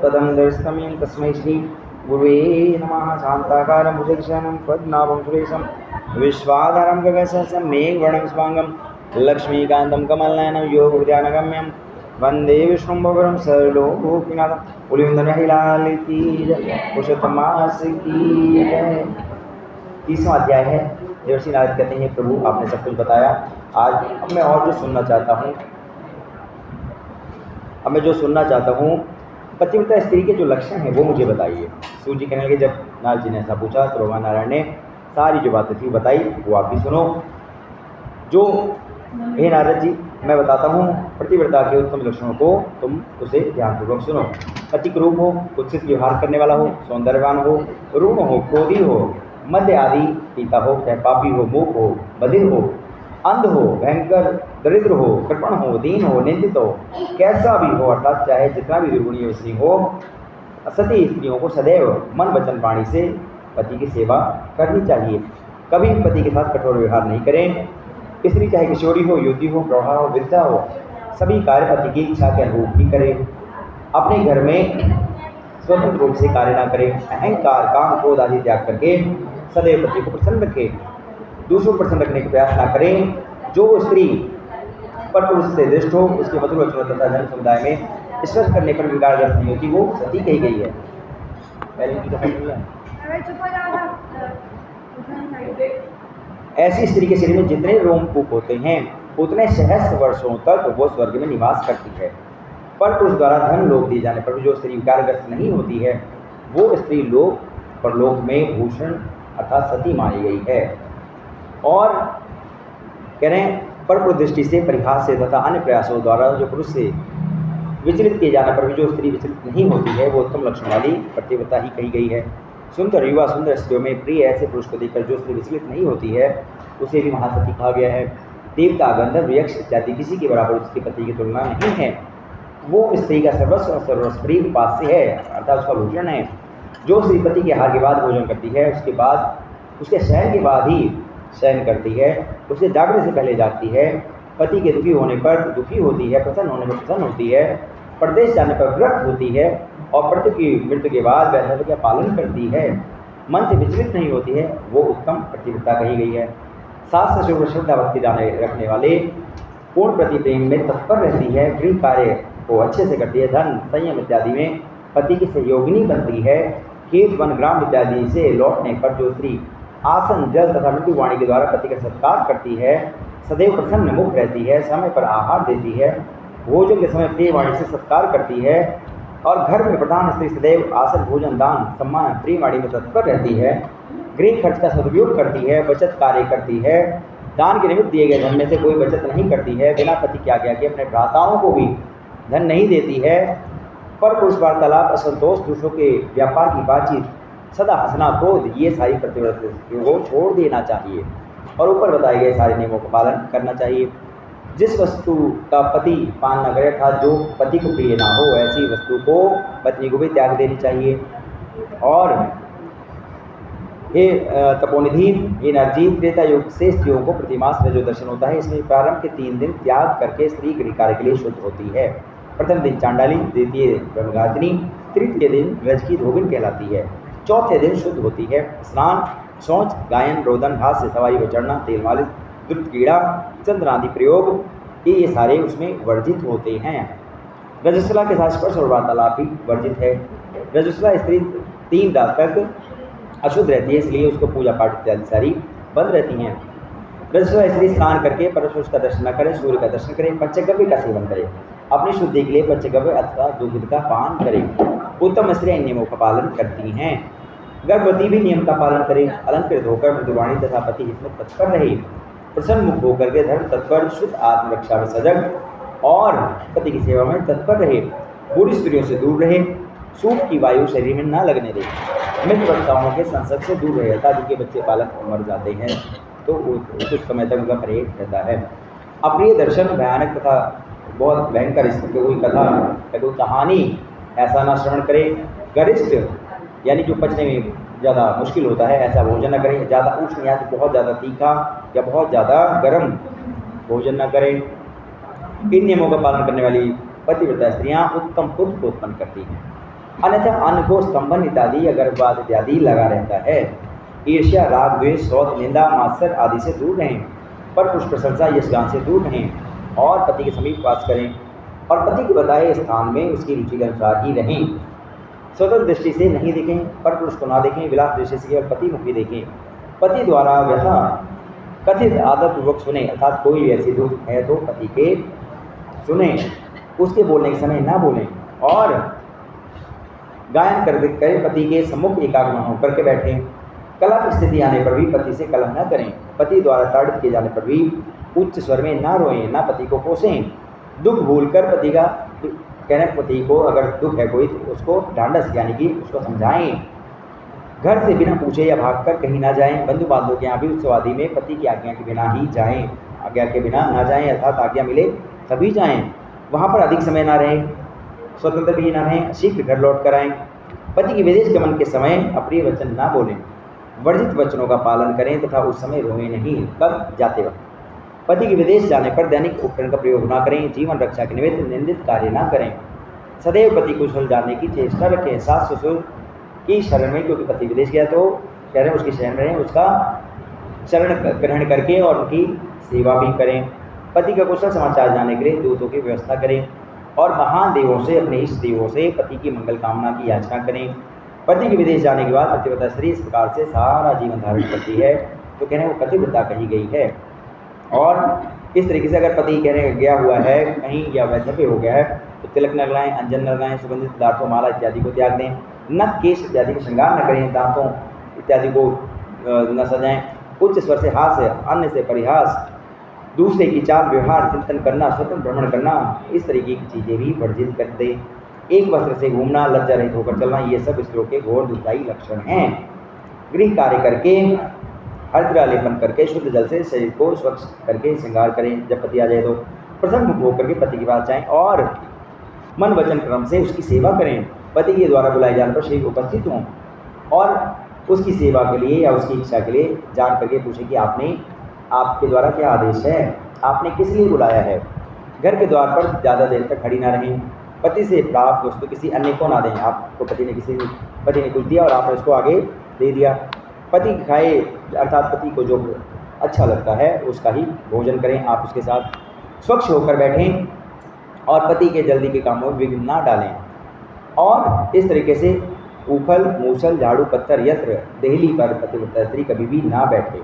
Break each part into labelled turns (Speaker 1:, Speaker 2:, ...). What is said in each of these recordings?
Speaker 1: तत्पदं दर्शनमीं तस्मै श्री गुरुवे नमः। शान्ताकारं भुजगशयनं पद्मनाभं सुरेशं विश्वाधारं गगनसहस्रं मेघवर्णं शुभांगं लक्ष्मीकान्तं कमलनयनं योगविद्यानगम्यं वन्दे विष्णुं भवरं सर्वलोकनाथं। पुलिंदरहिलाल की जय, पुरुषोत्तम मास की जय। 30वां अध्याय है। देवर्षि नारद कहते हैं प्रभु आपने सब कुछ बताया, आज अब मैं और जो सुनना चाहता हूँ, पतिव्रता स्त्री के जो लक्षण हैं वो मुझे बताइए। सूर्य जी कहने लगे, जब नारद जी ने ऐसा पूछा तो भगवान नारायण ने सारी जो बातें थी बताई, वो आप भी सुनो। जो हे नारद जी मैं बताता हूँ पतिव्रता के उत्तम लक्षणों को, तुम उसे ध्यानपूर्वक सुनो। पति के रूप हो, कुत्सित व्यवहार करने वाला हो, सौंदर्यवान हो, ऋण हो, क्रोधी हो, मध्य आदि पीता हो, चाहे पापी हो, मूक हो, बधिर हो, अंध हो, भयंकर दरिद्र हो, कृपण हो, दीन हो, निंदित हो, कैसा भी हो, अर्थात चाहे जितना भी दुर्गुणीय स्त्री हो, सती स्त्रियों को सदैव मन वचन वाणी से पति की सेवा करनी चाहिए। कभी पति के साथ कठोर व्यवहार नहीं करें। स्त्री चाहे किशोरी हो, युवती हो, प्रौढ़ा हो, वृद्धा हो, सभी कार्य पति की इच्छा के अनुरूप ही करे। अपने घर में स्वतंत्र रूप से कार्य न करें। अहंकार, काम, क्रोध आदि त्याग करके सदैव पति को प्रसन्न रखे। दूसरों को प्रसन्न रखने का प्रयास न करें। जो स्त्री पर पुरुष से दृष्ट हो, उसके मधुर वचनों तथा जन समुदाय में स्पर्श करने पर विकारग्रस्त नहीं होती, वो सती कही गई है। ऐसी स्त्री के शरीर में जितने रोमकूप होते हैं उतने सहस्त्र वर्षों तक वो स्वर्ग में निवास करती है। पर पुरुष द्वारा धन लोभ दिए जाने पर भी जो स्त्री विकारग्रस्त नहीं होती है, वो स्त्री लोक परलोक में भूषण अर्थात सती मानी गई है। और कह रहे हैं पर दृष्टि से, परिहास से तथा अन्य प्रयासों द्वारा जो पुरुष से विचलित किए जाने पर भी जो स्त्री विचलित नहीं होती है, वो उत्तम लक्षण वाली पतिव्रता ही कही गई है। सुंदर युवा सुंदर स्त्रियों में प्रिय ऐसे पुरुष को देखकर जो स्त्री विचलित नहीं होती है, उसे भी महासती कहा गया है। देवता, गंधर्व, यक्ष इत्यादि किसी के बराबर उसके पति की तुलना नहीं है। वो स्त्री का सर्वस्व सर्वस्वी उपास्य है, अर्थात उसका भूषण है। जो स्त्री पति के आहार के बाद भोजन करती है, उसके बाद उसके शयन के बाद ही शयन करती है, उसके जागने से पहले जागती है, पति के दुखी होने पर दुखी होती है, प्रसन्न होने पर प्रसन्न होती है, परदेश जाने पर विरक्त होती है, और पति की मृत्यु के बाद वैधव्य का पालन करती है, मन से विचलित नहीं होती है, वो उत्तम पतिव्रता कही गई है। शास्त्र शुभ श्रद्धा भक्ति रखने वाले पूर्ण प्रति प्रेम में तत्पर रहती है, गृह कार्य को अच्छे से करती है, धन संयम इत्यादि में पति की सहयोगिनी बनती है। खेत वन ग्राम इत्यादि से लौटने पर जो स्त्री आसन जल तथा मृत्यु वाणी के द्वारा पति का सत्कार करती है, सदैव प्रसन्न मुख रहती है, समय पर आहार देती है, भोजन के समय प्रिय वाणी से सत्कार करती है, और घर में प्रधान स्त्री सदैव आसन भोजन दान सम्मान प्रिय वाणी में तत्पर रहती है, गृह खर्च का सदुपयोग करती है, बचत कार्य करती है, दान के निमित्त दिए गए धन में से कोई बचत नहीं करती है, बिना पति के आज्ञा के अपने भ्राताओं को भी धन नहीं देती है, पर पुरुष वार्तालाप, असंतोष, दूसरों के व्यापार की बातचीत, सदा हंसना, क्रोध, ये सारी प्रतिव्रता को छोड़ देना चाहिए, और ऊपर बताए गए सारे नियमों का पालन करना चाहिए। जिस वस्तु का पति पान न करे, अर्थात जो पति को प्रिय ना हो, ऐसी वस्तु को पत्नी को भी त्याग देनी चाहिए। और हे तपोनिधि, हे नरजी, त्रेता युग से स्त्रियों को प्रतिमास में जो दर्शन होता है, इसमें प्रारंभ के 3 दिन त्याग करके स्त्री गृह कार्य के लिए शुद्ध होती है। प्रथम दिन चांडाली, द्वितीय ब्रह्मघातिनी, तृतीय दिन रज की धोबिन कहलाती है, चौथे दिन शुद्ध होती है। स्नान, शौच, गायन, रोदन, हास्य, सवारी पर चढ़ना, तेल मालिश, दुर्ग कीड़ा, चंद्र आदि प्रयोग, ये सारे उसमें वर्जित होते हैं। रजस्वला के साथ स्पर्श और वार्तालाप भी वर्जित है। रजस्वला स्त्री 3 रात तक अशुद्ध रहती है, इसलिए उसको पूजा पाठ इत्यादि सारी बंद रहती हैं। रजस्वला स्त्री स्नान करके परमेश्वर का दर्शन न करे, सूर्य का दर्शन करे, पंचगव्य का सेवन करे, अपनी शुद्धि के लिए पंचगव्य अथवा दूध का पान करे। उत्तम स्त्रियां इन नियमों का पालन करती हैं। गर्भवती भी नियम का पालन करे, अलंकृत होकर मृदुवाणी तथा पति हित में तत्पर रहे, प्रसन्न मुख होकर के धर्म तत्पर, शुद्ध आत्मरक्षा में सजग, और पति की सेवा में तत्पर रहे, बुरी स्त्रियों से दूर रहे, सूख की वायु शरीर में न लगने दे, मित्र वक्ताओं के संसर्ग से दूर रहे, अर्थात जिनके बच्चे बालक मर जाते हैं तो कुछ समय तक उनका परहेज रहता है। अप्रिय दर्शन, भयानक तथा बहुत भयंकर स्थिति कोई कथा, कोई कहानी ऐसा ना श्रवण करे। गरिष्ठ यानी जो पचने में ज़्यादा मुश्किल होता है, ऐसा भोजन न करें। ज़्यादा उष्ण या तो बहुत ज़्यादा तीखा या बहुत ज़्यादा गर्म भोजन न करें। इन नियमों का पालन करने वाली पतिव्रता स्त्रियाँ उत्तम पुत्र को उत्पन्न करती हैं। अन्यथा अन्न को स्तंभन इत्यादि अगरबाद इत्यादि लगा रहता है। ईर्ष्या, राग, द्वेष, शौच, निंदा, मात्सर आदि से दूर रहें, पर पुरुष प्रशंसा, यशगान से दूर रहें और पति के समीप वास करें और पति के बताए स्थान में उसकी रुचि के अनुसार ही रहें। स्वतंत्र दृष्टि से नहीं देखें, पर पुरुष को ना देखें, विलास दृष्टि से केवल पति मुखी देखें। पति द्वारा व्यथा कथित आदर पूर्वक सुने, अर्थात कोई ऐसी दुख है तो पति के सुने, उसके बोलने के समय ना बोलें और गायन करें, पति के सम्मुख एकाग्र होकर के बैठें। कलह की स्थिति आने पर भी पति से कलह न करें। पति द्वारा ताड़ित किए जाने पर भी उच्च स्वर में ना रोएं, ना पति को कोसें। दुख भूलकर पति का कहने, पति को अगर दुख है कोई तो उसको ढांढस यानी कि उसको समझाएं। घर से बिना पूछे या भागकर कहीं ना जाएं। बंधु बांधवों के यहाँ भी उत्सव आदि में पति की आज्ञा के बिना ही जाएं, आज्ञा के बिना ना जाएं, अर्थात आज्ञा मिले तभी जाएं। वहाँ पर अधिक समय ना रहें, स्वतंत्र भी ना रहें, शीघ्र घर लौट कर आएँ। पति के विदेश गमन के समय अप्रिय वचन ना बोलें, वर्जित वचनों का पालन करें तथा उस समय रोएं नहीं, कब जाते वक्त। पति के विदेश जाने पर दैनिक उपकरण का प्रयोग ना करें, जीवन रक्षा के निमित्त निंदित कार्य ना करें। सदैव पति को कुशल जानने की चेष्टा रखें, सास ससुर की शरण में, क्योंकि पति विदेश गया तो कह रहे हैं उसकी शरण रहें, उसका शरण ग्रहण करके और उनकी सेवा भी करें। पति का कुशल समाचार जानने के लिए दूतों की व्यवस्था करें और महान देवों से, अपने इष्ट देवों से पति की मंगल कामना की याचना करें। पति के विदेश जाने के बाद पतिव्रता स्त्री इस प्रकार से सारा जीवन धारण करती है तो कह रहे हैं वो पतिव्रता कही गई है। और इस तरीके से अगर पति कहने गया हुआ है कहीं या वैधव्य हो गया है तो तिलक न लगाएं, अंजन न लगाएं, सुगंधित पदार्थों, माला इत्यादि को त्याग दें, नख, केश इत्यादि को श्रृंगार न करें, दांतों इत्यादि को न सजाएं, उच्च स्वर से हास्य, अन्य से परिहास, दूसरे की चाल व्यवहार चिंतन करना, स्वतंत्र भ्रमण करना, इस तरीके की चीज़ें भी वर्जित कर दे। एक वस्त्र से घूमना, लज्जा रहित होकर चलना, ये सब स्त्रियों के घोर दुखदायी लक्षण हैं। गृह कार्य करके, हरिद्रा लेपन करके, शुद्ध जल से शरीर को स्वच्छ करके श्रृंगार करें। जब पति आ जाए तो प्रसन्न मुख होकर के पति के पास जाएं और मन वचन क्रम से उसकी सेवा करें। पति के द्वारा बुलाए जाने पर शरीर उपस्थित हों और उसकी सेवा के लिए या उसकी इच्छा के लिए जान करके पूछें कि आपके द्वारा क्या आदेश है, आपने किस लिए बुलाया है। घर के द्वार पर ज़्यादा देर तक खड़ी ना रहें। पति से प्राप्त वस्तु किसी अन्य को ना दें। आपको पति ने कुछ दिया और आपने उसको आगे दे दिया। पति खाए अर्थात पति को जो अच्छा लगता है उसका ही भोजन करें। आप उसके साथ स्वच्छ होकर बैठें और पति के जल्दी के कामों में विघ्न ना डालें। और इस तरीके से ऊखल, मूसल, झाड़ू, पत्थर, यंत्र, देहली पर पतिव्रता स्त्री कभी भी ना बैठे।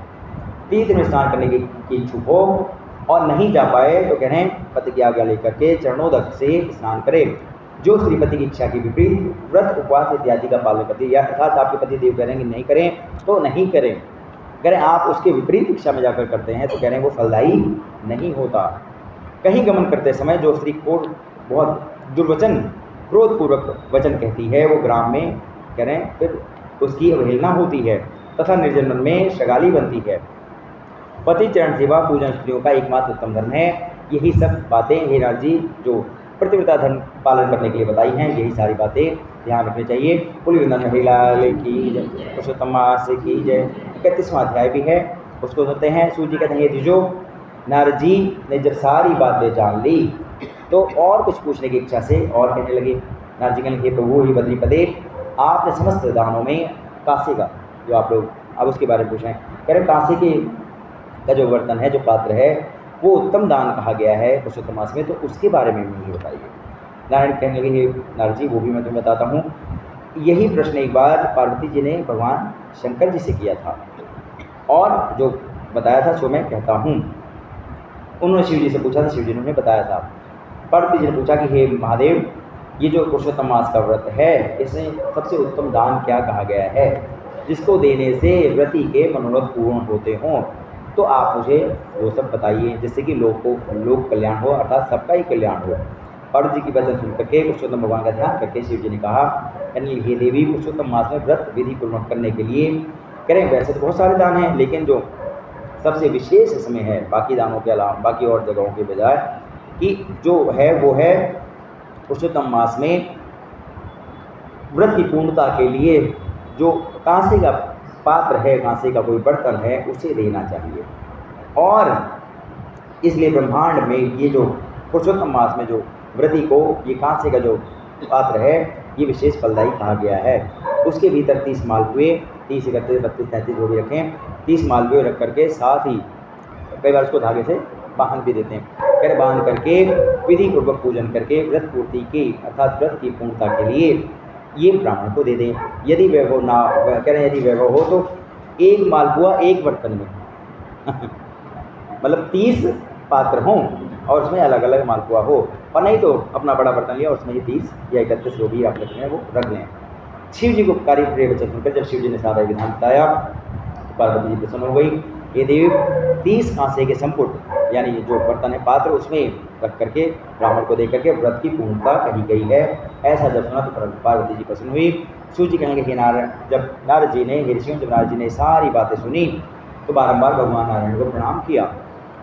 Speaker 1: तीर्थ में स्नान करने की इच्छुक हो और नहीं जा पाए तो कह रहे हैं पति की आज्ञा लेकर के चरणोदक से स्नान करें। जो स्त्री पति की इच्छा के विपरीत व्रत, उपवास इत्यादि का पालन करती है या अर्थात आपके पति देव करेंगे नहीं करें तो नहीं करें। कह रहे हैं आप उसके विपरीत इच्छा में जाकर करते हैं तो कह रहे हैं वो फलदायी नहीं होता। कहीं गमन करते समय जो स्त्री को बहुत दुर्वचन, क्रोधपूर्वक वचन कहती है वो ग्राम में कह रहे हैं फिर उसकी अवहेलना होती है तथा निर्जन में शगाली बनती है। पति चरण सेवा पूजन स्त्रियों का एकमात्र उत्तम धर्म है। यही सब बातें हे राज जी जो प्रतिव्रता धर्म पालन करने के लिए बताई हैं, यही सारी बातें ध्यान रखनी चाहिए। पुलिवृंदन महिलाल की जय, पुरुषोत्तम मास की जय। 31वां अध्याय भी है, उसको सुनते हैं। सूर्य जी कहते हैं जो नारद जी ने जब सारी बातें जान ली तो और कुछ पूछने की इच्छा से और कहने लगे। नारद जी कहने लगे प्रभु ही बद्रीपदे, आपने समस्त दानों में कांसे का जो आप लोग अब उसके बारे में पूछें, कह रहे कांसे के का जो बर्तन है, जो पात्र है, वो उत्तम दान कहा गया है पुरुषोत्तम मास में, तो उसके बारे में मुझे बताइए। नारायण कहने लगे नारद जी वो भी मैं तुम्हें बताता हूँ। यही प्रश्न एक बार पार्वती जी ने भगवान शंकर जी से किया था और जो बताया था सो मैं कहता हूँ। उन्होंने शिव जी से पूछा था, शिव जी ने उन्हें बताया था। पार्वती जी ने पूछा कि हे महादेव, ये जो पुरुषोत्तम मास का व्रत है इसमें सबसे उत्तम दान क्या कहा गया है जिसको देने से व्रती के मनोरथ पूर्ण होते हों, तो आप मुझे वो सब बताइए जिससे कि लोक कल्याण हो, अर्थात सबका ही कल्याण हो। पार्वती जी की वचन सुन करके पुरुषोत्तम भगवान का ध्यान करके शिव जी ने कहा, हे देवी, पुरुषोत्तम मास में व्रत विधि पूर्वक करने के लिए करें वैसे तो बहुत सारे दान हैं, लेकिन जो सबसे विशेष इसमें है बाकी दानों के अलावा, बाकी और जगहों के बजाय, कि जो है वो है पुरुषोत्तम मास में व्रत की पूर्णता के लिए जो कांसे का पात्र है, कांसे का कोई बर्तन है, उसे देना चाहिए। और इसलिए ब्रह्मांड में ये जो पुरुषोत्तम मास में जो व्रती को ये कांसे का जो पात्र है ये विशेष फलदायी कहा गया है। उसके भीतर 30 मालपुए, 30, 31, 32, 33 जो भी रखें, 30 मालपुए रख करके साथ ही कई बार उसको धागे से बांध भी देते हैं। कह रहे बांध करके विधि पूर्वक पूजन करके व्रत पूर्ति की अर्थात व्रत की पूर्णता के लिए ये ब्राह्मण को दे दें। यदि वैभव ना, कह रहे यदि वैभव हो तो एक मालपुआ एक बर्तन में मतलब 30 पात्र हों और उसमें अलग अलग मालपुआ हो, और नहीं तो अपना बड़ा बर्तन लिया और उसमें ये 30 या 31 जो भी आप रखते हैं वो रख लें। शिव जी को उपकारी प्रिय वचन सुनकर जब शिव जी ने सारा विधान बताया तो पार्वती जी प्रसन्न हो गई। ये देव 30 कांसे के संपुट यानी जो बर्तन है पात्र उसमें रख करके ब्राह्मण को दे करके व्रत की पूर्णता कही गई है। ऐसा जब सुना तो पार्वती जी प्रसन्न हुई। शिव जी कहेंगे कि नारायण, जब नारद जी ने ऋषियों जब नारद जी ने सारी बातें सुनी तो बारंबार भगवान नारायण को प्रणाम किया।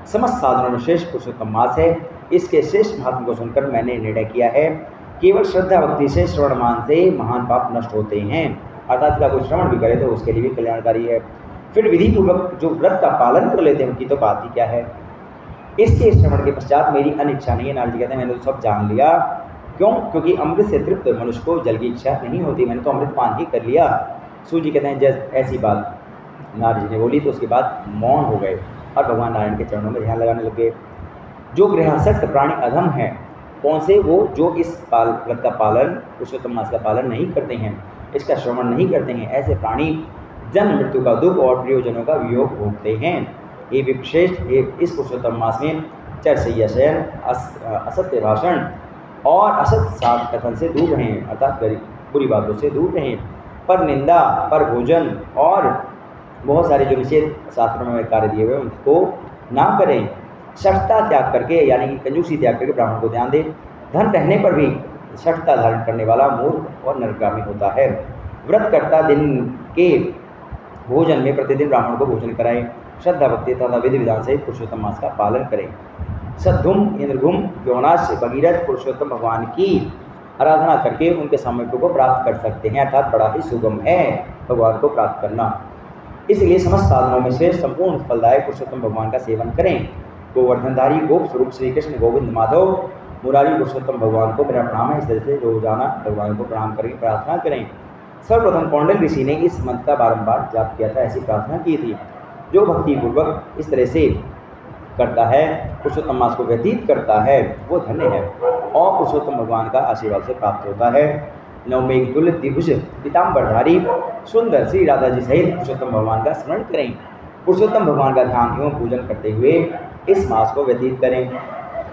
Speaker 1: समस्त साधनों में श्रेष्ठ पुरुषोत्तम मास है। इसके श्रेष्ठ महात्मा को सुनकर मैंने निर्णय किया है केवल श्रद्धा भक्ति से श्रवण मान से महान पाप नष्ट होते हैं, अर्थात इसका कोई श्रवण भी करे तो उसके लिए भी कल्याणकारी है। फिर विधि पूर्वक जो व्रत का पालन कर लेते हैं उनकी तो बात ही क्या है। इसके श्रवण के पश्चात मेरी अन्य इच्छा नहीं है। नारद जी कहते हैं मैंने तो सब जान लिया। क्यों? क्योंकि अमृत से तृप्त मनुष्य को जल की इच्छा नहीं होती, मैंने तो अमृत पान ही कर लिया। सूर्य जी कहते हैं जब ऐसी बात नारद जी ने बोली तो उसके बाद मौन हो गए और भगवान नारायण के चरणों में ध्यान लगाने लगे। जो गृहासक्त प्राणी अधम है, कौन से? वो जो इस व्रत का पालन, पुरुषोत्तम मास का पालन नहीं करते हैं, इसका श्रवण नहीं करते हैं, ऐसे प्राणी जन्म मृत्यु का दुख और प्रियोजनों का वियोग भोगते हैं। ये विश्रेष्ठ इस पुरुषोत्तम मास में चर्चय्या शयन, असत्य भाषण और असत सात कथन से दूर रहें, अर्थात बुरी बातों से दूर रहें। पर निंदा, पर भोजन और बहुत सारे जो निषेध शास्त्रों में कार्य दिए हुए उनको ना करें। शठता त्याग करके यानी कि कंजूसी त्याग करके ब्राह्मण को ध्यान दें। धन रहने पर भी शठता धारण करने वाला मूर्ख और नरगामी होता है। व्रत करता दिन के भोजन में प्रतिदिन ब्राह्मण को भोजन कराएं। श्रद्धा भक्ति तथा विधि विधान से पुरुषोत्तम मास का पालन करें। सद्धुम, इंद्रघुम, योनाश, भगीरथ पुरुषोत्तम भगवान की आराधना करके उनके सामीप्य को प्राप्त कर सकते हैं, अर्थात बड़ा ही सुगम है भगवान को प्राप्त करना। इसलिए समस्त साधनों में से संपूर्ण फलदायक पुरुषोत्तम भगवान का सेवन करें। गोवर्धनधारी गोप स्वरूप श्री कृष्ण गोविंद माधव मुरारी पुरुषोत्तम भगवान को मेरा प्रणाम है। इस तरह से रोजाना भगवान को प्रणाम करके प्रार्थना करें। सर्वप्रथम कौंडल ऋषि ने इस मंत्र का बारंबार जाप किया था, ऐसी प्रार्थना की थी। जो भक्ति पूर्वक इस तरह से करता है, पुरुषोत्तम मास को व्यतीत करता है, वो धन्य है और पुरुषोत्तम भगवान का आशीर्वाद से प्राप्त होता है। नवमेघ तुल्य द्विभुज पीताम्बरधारी सुंदर श्री राधा जी सहित पुरुषोत्तम भगवान का स्मरण करें। पुरुषोत्तम भगवान का ध्यान एवं पूजन करते हुए इस मास को व्यतीत करें।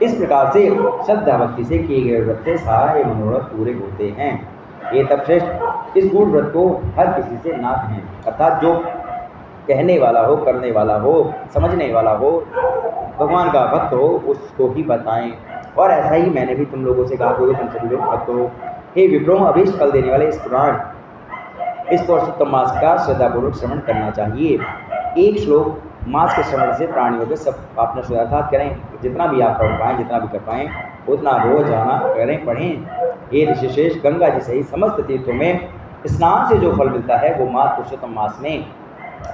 Speaker 1: इस प्रकार से श्रद्धा भक्ति से किए गए व्रत से सारे मनोरथ पूरे होते हैं। ये तब श्रेष्ठ इस गूढ़ व्रत को हर किसी से ना कहें, अर्थात जो कहने वाला हो, करने वाला हो, समझने वाला हो, भगवान का भक्त हो, उसको ही बताएं। और ऐसा ही मैंने भी तुम लोगों से कहा कि तुम सभी लोग भक्त हो। हे विप्रो, अभीष्ट फल देने वाले इस पुरुषोत्तम मास का श्रद्धापूर्वक श्रवण करना चाहिए। एक श्लोक मास के श्रवण से प्राणियों के सब पाप नष्ट हो जाता है। करें जितना भी आप पढ़ पाएँ, जितना भी कर पाएँ उतना रोज जाना करें, पढ़ें। हे ऋषिशेष, गंगा जी सहित समस्त तीर्थों में स्नान से जो फल मिलता है वो मास पुरुषोत्तम मास में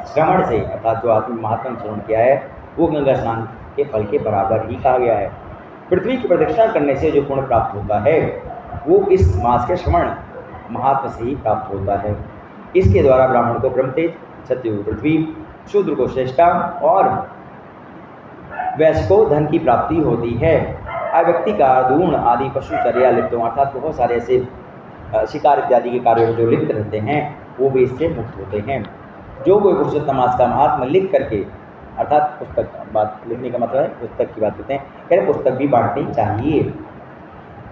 Speaker 1: श्रवण से, अर्थात जो आत्म महात्मा श्रवण किया है वो गंगा स्नान के फल के बराबर ही कहा गया है। पृथ्वी की प्रदक्षिणा करने से जो पुण्य प्राप्त होता है वो इस मास के श्रवण महात्मा से ही प्राप्त होता है। इसके द्वारा ब्राह्मण को ब्रह्म तेज, क्षत्रिय को पृथ्वी, शूद्र को श्रेष्ठा और वैश्य को धन की प्राप्ति होती है। अव्यक्ति का दूर्ण आदि पशुचर्या लिप्तों, अर्थात बहुत सारे ऐसे शिकार इत्यादि के कार्यों में जो लिप्त रहते हैं वो भी इससे मुक्त होते हैं। जो कोई पुरुषोत्तम मास का महात्मा लिख करके, अर्थात पुस्तक, बात लिखने का मतलब है पुस्तक की बात करते हैं, कह रहे पुस्तक भी बांटनी चाहिए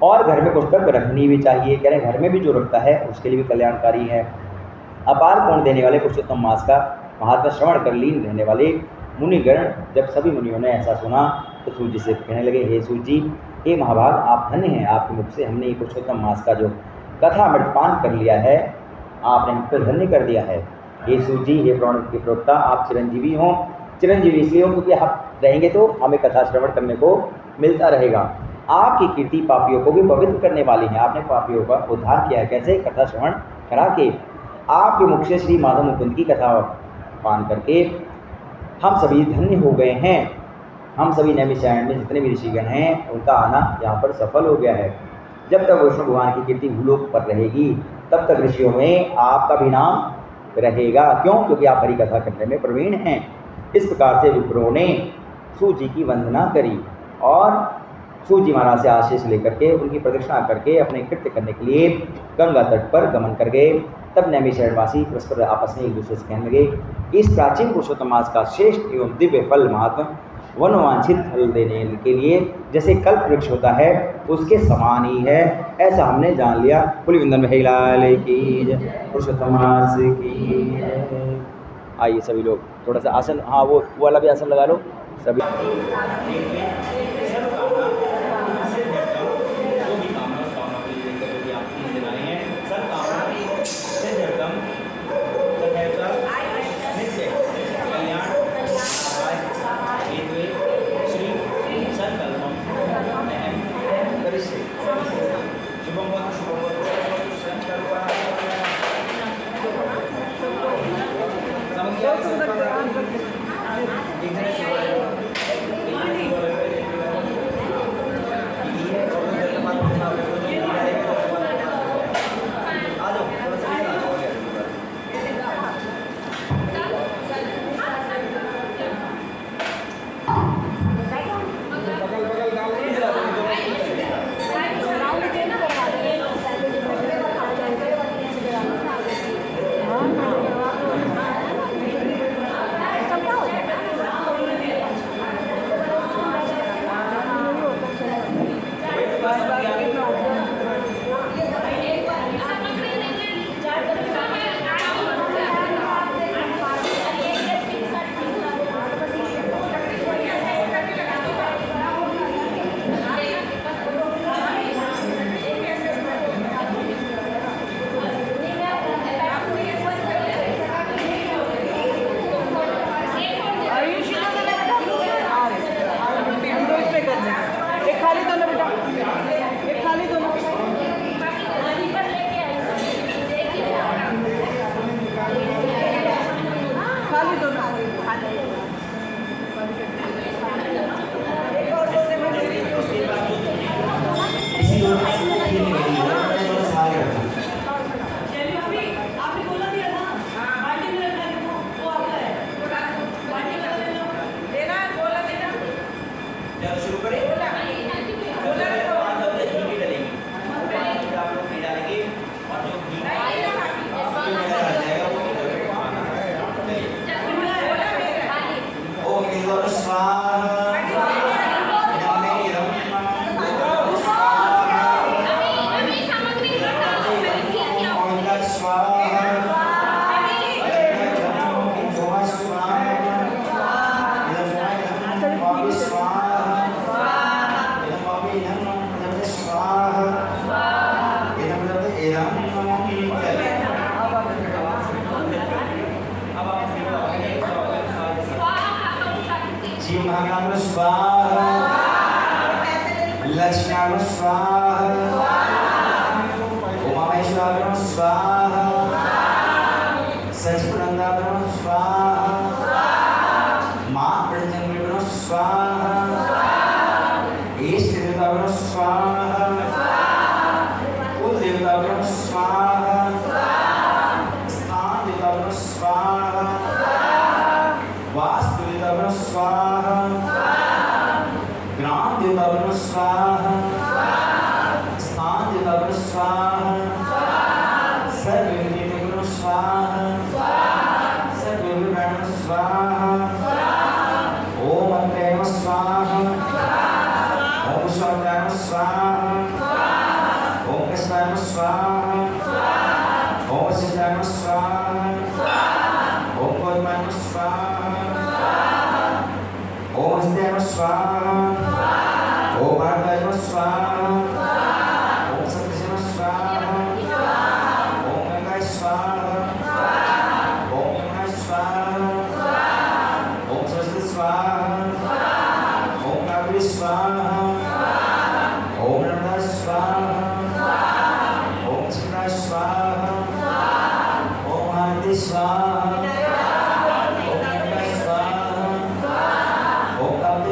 Speaker 1: और घर में पुस्तक रखनी भी चाहिए। कह रहे घर में भी जो रखता है उसके लिए भी कल्याणकारी है। अपार पुण्य देने वाले पुरुषोत्तम मास का महात्मा श्रवण कर लीन रहने वाले मुनिगण, जब सभी मुनियों ने ऐसा सुना तो सूर्य जी से कहने लगे, हे सूर्य जी, हे महाभाग, आप धन्य हैं, आपके मुख से हमने ये पुरुषोत्तम मास का जो कथा अमृतपान कर लिया है, आपने हमको धन्य कर दिया है। हे सूर्य जी, हे प्राण के प्रवक्ता, आप चिरंजीवी हों। चिरंजीवी इसलिए हों क्योंकि आप रहेंगे तो हमें कथा श्रवण करने को मिलता रहेगा। आपकी कीर्ति पापियों को भी पवित्र करने वाली है। आपने पापियों का उद्धार किया है, कैसे? कथा श्रवण करा के। आपके मुख से श्री माधव मुकुंद की कथा पान करके हम सभी धन्य हो गए हैं। हम सभी नैमिषारण्य में जितने भी ऋषिगण हैं उनका आना यहाँ पर सफल हो गया है। जब तक विष्णु भगवान की कीर्ति भूलोक पर रहेगी तब तक ऋषियों में आपका भी नाम रहेगा। क्यों? क्योंकि आप हरि कथा करने में प्रवीण हैं। इस प्रकार से विप्रों ने सूजी की वंदना करी और सूजी महाराज से आशीष लेकर के उनकी प्रदक्षिणा करके अपने कृत्य करने के लिए गंगा तट पर गमन कर गए। तब नैमिषारण्यवासी परस्पर आपस में एक दूसरे से कहने लगे, इस प्राचीन पुरुषोत्तम मास का श्रेष्ठ एवं दिव्य फल महात्मा वनवांछित फल देने के लिए जैसे कल्प वृक्ष होता है उसके समान ही है, ऐसा हमने जान लिया। पुलिवृंदन में लाल की पुरुषोत्तम मास की जय। आइए सभी लोग थोड़ा सा आसन, हाँ वो वाला भी आसन लगा लो सभी।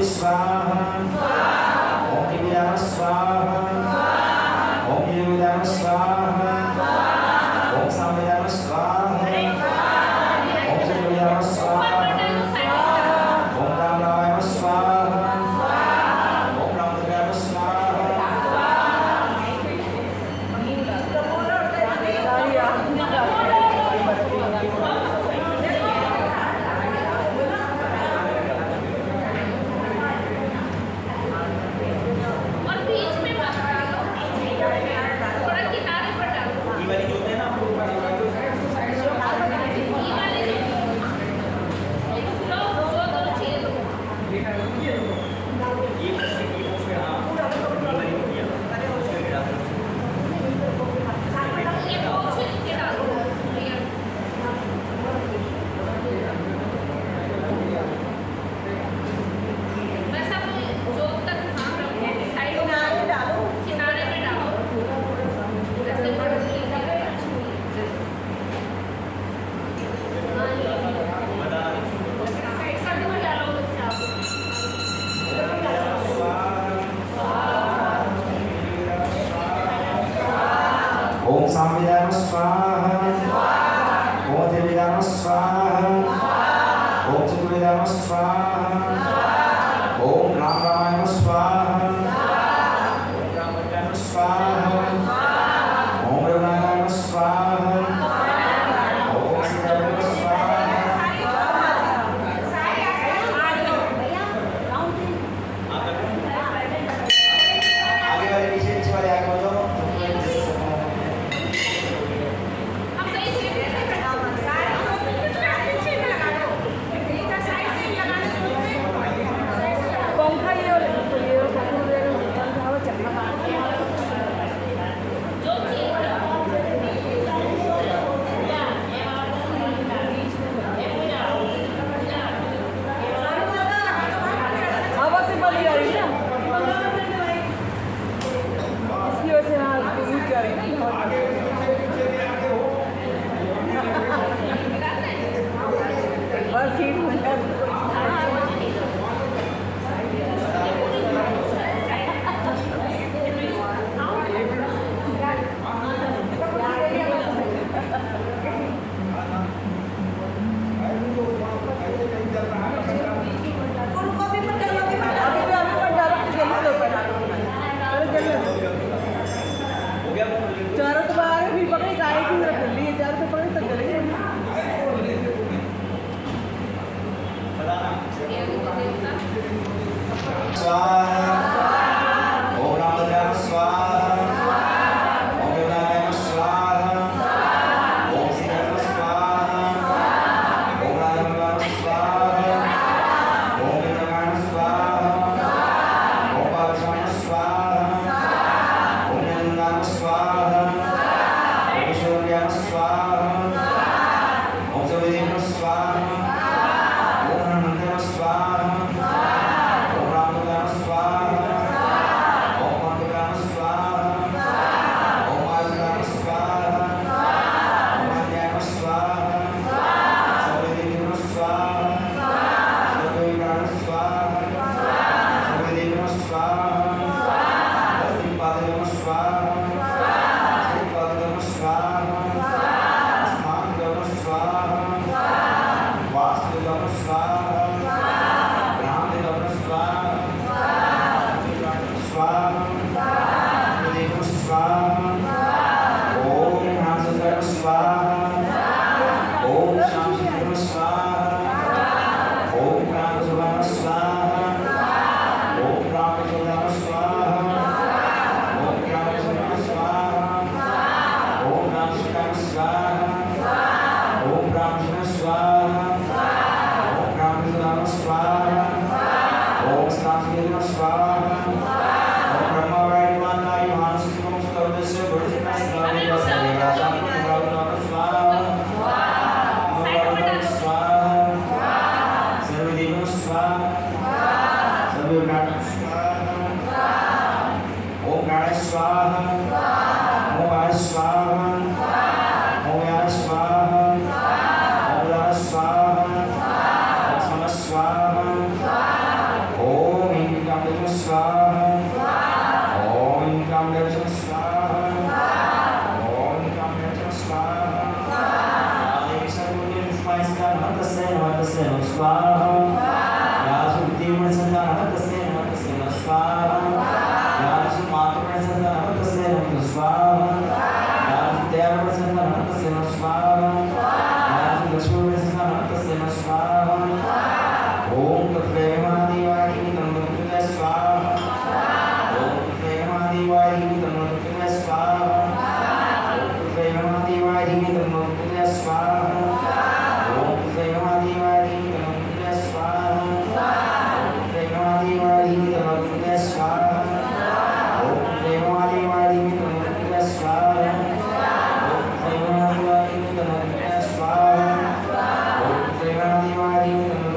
Speaker 2: Swaha Om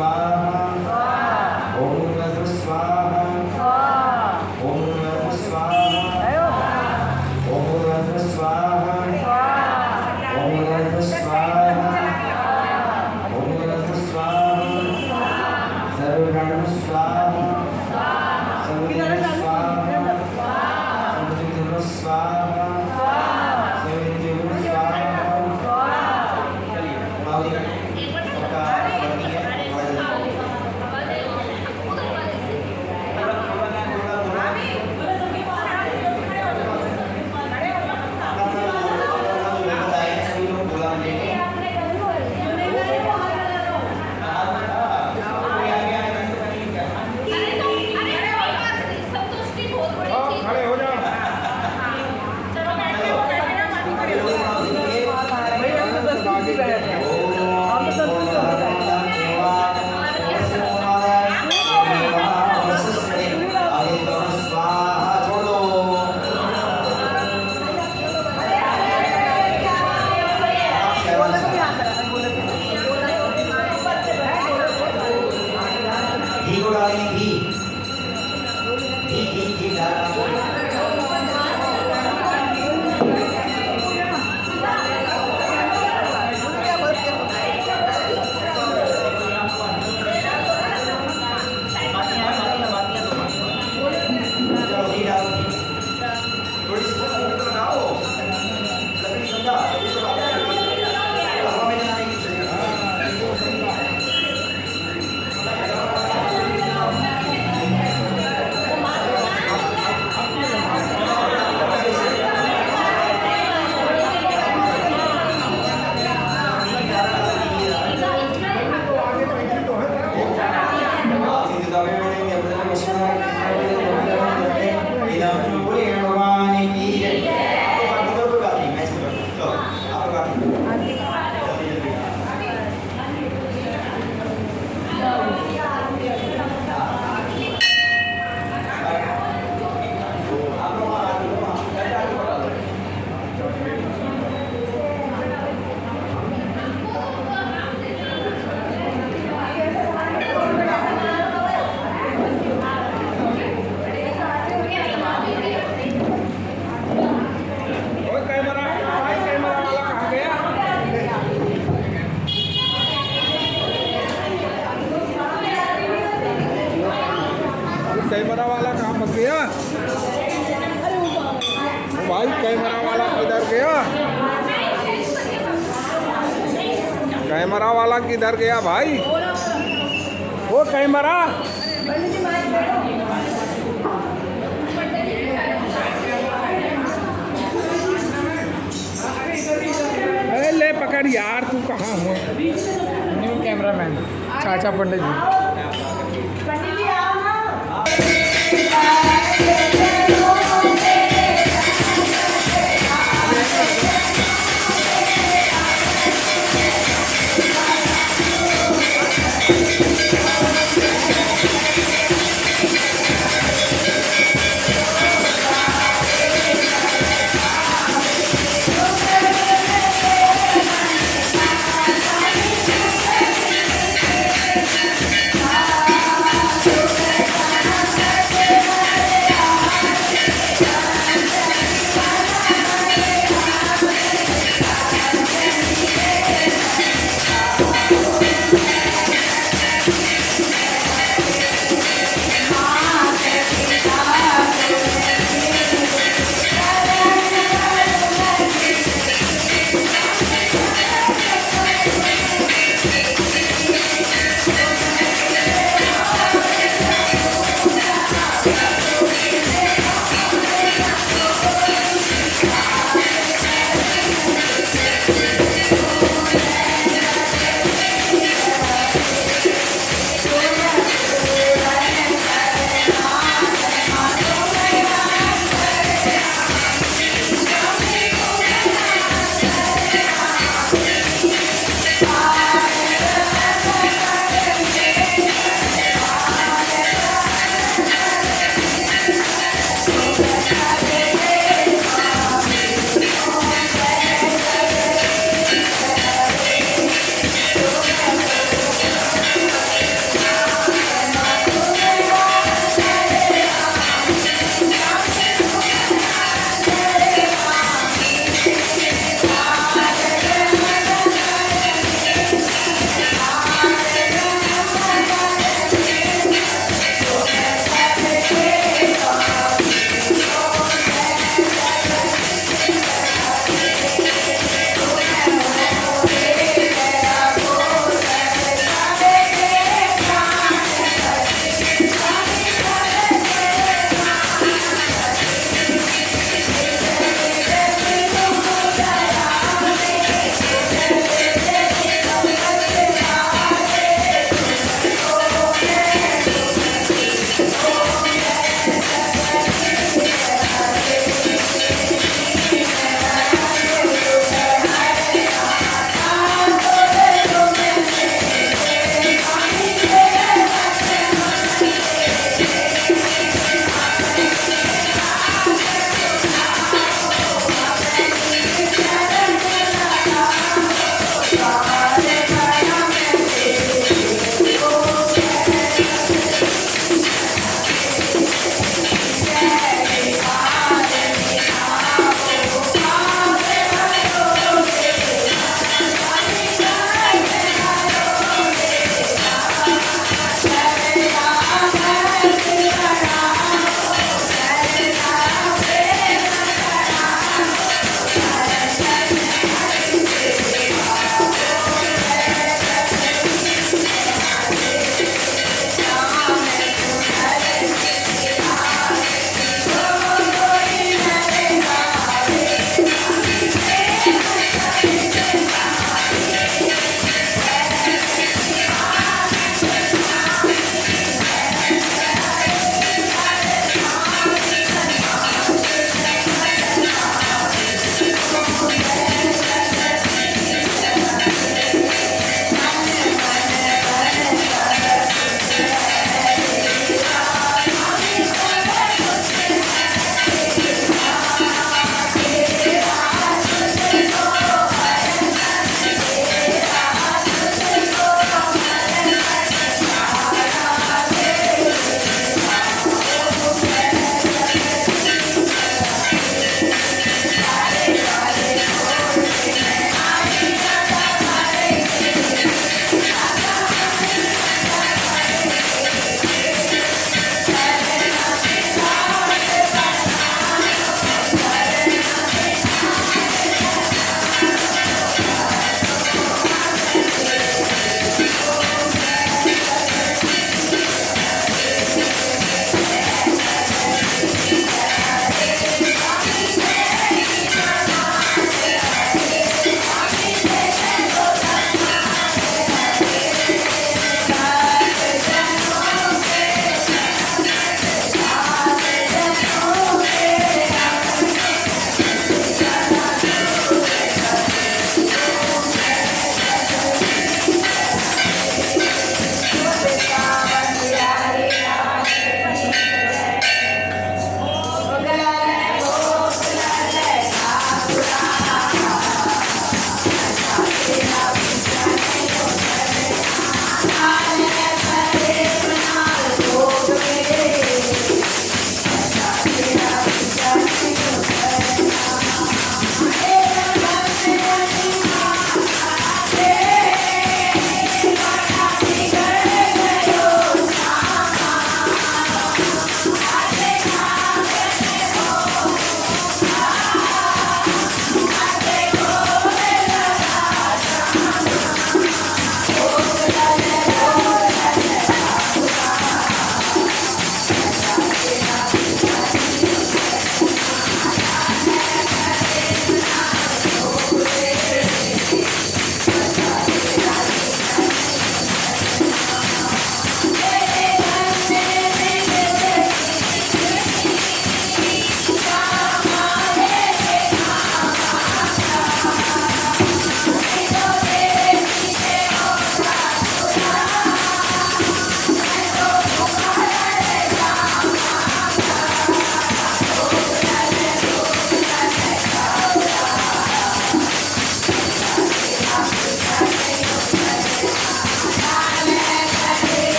Speaker 1: स्वाहा ओम नमः स्वाहा ओम नमः स्वाहा ओम नमः स्वाहा ओम नमः स्वाहा ओम नमः स्वाहा सर्वगण स्वाहा सर्वगण स्वाहा सर्वजन स्वाहा सर्वजन
Speaker 2: कैमरा वाला कहाँ फंस गया भाई? कैमरा वाला किधर गया? कैमरा वाला किधर गया भाई? वो कैमरा ले पकड़ यार, तू कहाँ हुआ? न्यू कैमरामैन चाचा पंडित जी।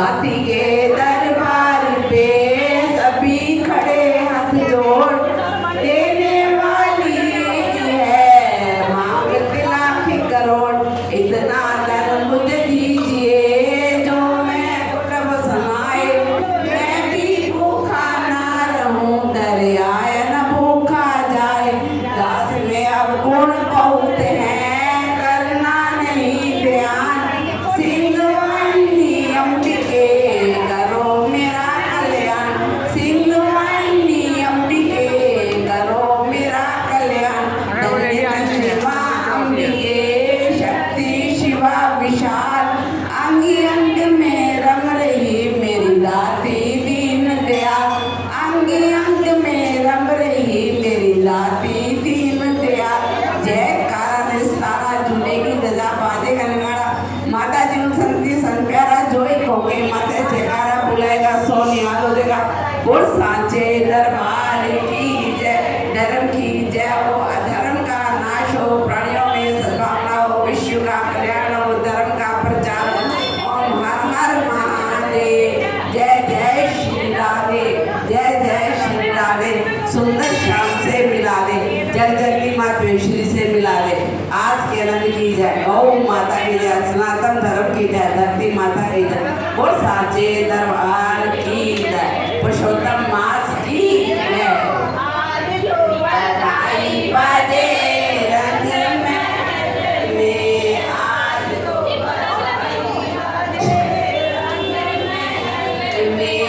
Speaker 3: दाती के दरबार पे सभी खड़े हाथ जोड़, देने वाली एक है मांगते लाख करोड़। इतना धन मुझे दीजिए जो मैं प्रभु समाए, मैं भी भूखा ना रहूं, दरियाए न भूखा जाए। दास में अब गुण बहुत है, करना नहीं ध्यान, सिंधुवाहिनी अंबिके करो मेरा कल्याण, सिंधुवाहिनी अंबिके करो मेरा कल्याण। धन्य धन्य मां अंबिके शक्ति शिवा विशाल, अंग अंग में रम रही मेरी दाती दीन दयाल, अंग अंग में रम रही मेरी दाती दीन दयाल। जयकारा निस्तारा झूलेगी दजा बाजे कनगाड़ा, माता जी नु संती सन प्यारा जोई कोके माते जयकारा बुलाएगा सोनिया हो देगा। बोल सांचे दरबार की जय, धर्म की जय हो, अधर्म का नाश हो, प्राणियों में सद्भावना हो, विश्व का कल्याण हो, धर्म का प्रचार हो। ओम हर हर महादेव, जय जय श्री राधे, जय जय श्री राधे। सुंदर श्याम से मिला दे, जय जगती माता श्री से मिला दे। आज के आनंद की जय, गौ माता की जय, सनातन धर्म की जय, धरती माता की जय। बोल साचे दरबार की जय, पुरुषोत्तम मास की जय। बधाई बजे रंग में आज तो में